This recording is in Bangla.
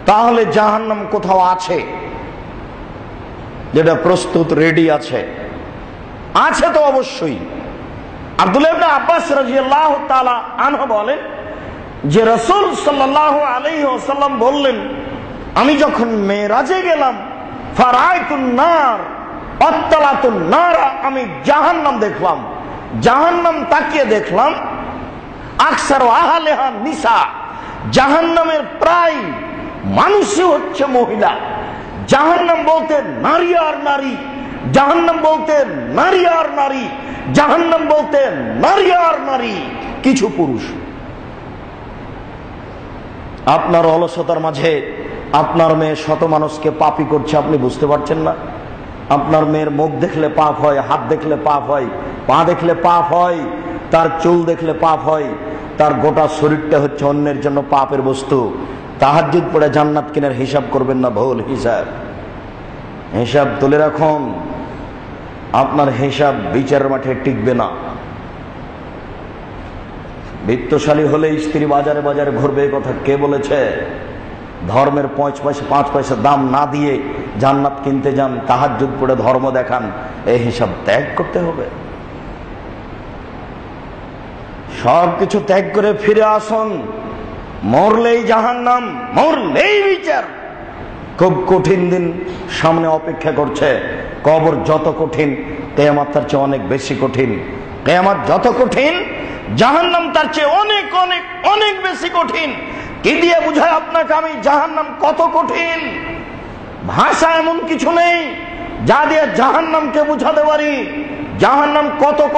তাহলে জাহান্নাম কোথাও আছে যেটা প্রস্তুত রেডি আছে? আছে তো অবশ্যই। আব্দুল্লাহ ইবনে আব্বাস রাদিয়াল্লাহু তাআলা আনহু বলেন যে রাসূল সাল্লাল্লাহু আলাইহি ওয়াসাল্লাম বললেন, আমি যখন মেরাজে গেলাম ফারাইতুন নার আত্তালাতুন নার, আমি জাহান্নাম দেখলাম। জাহান্নাম তাকিয়ে দেখলাম আকসারু আহলিহা নিসা, জাহান্নামের প্রায় মানুষই হচ্ছে মহিলা। জাহান্নাম বলতে নারী আর নারী, জাহান্নাম বলতে নারী আর নারী, জাহান্নাম বলতে নারী আর নারী, কিছু পুরুষ। আপনার অলসতার মাঝে আপনার মেয়ে শত মানুষকে পাপী করছে, আপনি বুঝতে পারছেন না? আপনার মেয়ের মুখ দেখলে পাপ হয়, হাত দেখলে পাপ হয়, পা দেখলে পাপ হয়, তার চুল দেখলে পাপ হয়, তার গোটা শরীরটা হচ্ছে অন্যের জন্য পাপের বস্তু। তাহাজ্জুদ পড়ে জান্নাত কেনার হিসাব করবেন না, ভুল হিসাব। হিসাব তুলে রাখুন, আপনার হিসাব বিচারের মাঠে টিকবে না। বিত্তশালী হলে স্ত্রী বাজারে বাজারে ঘুরবে, এই কথা কে বলেছে? ধর্মের 5 পয়সা দাম না দিয়ে জান্নাত কিনতে যান, তাহাজ্জুদ পড়ে ধর্ম দেখান, এই হিসাব ত্যাগ করতে হবে। সবকিছু ত্যাগ করে ফিরে আসুন। মরলেই জাহান্নাম, মরলেই বিচার। খুব কঠিন দিন সামনে অপেক্ষা করছে। কবর যত কঠিন, কিয়ামত তার চেয়ে অনেক বেশি কঠিন। কিয়ামত যত কঠিন, জাহান্নাম তার চেয়ে অনেক অনেক অনেক বেশি কঠিন। কি দিয়ে বুঝায় আপনাকে আমি জাহান্নাম কত কঠিন? ভাষা এমন কিছু নেই যা দিয়ে জাহান্নামকে বুঝাতে পারি জাহান্নাম কত কঠিন।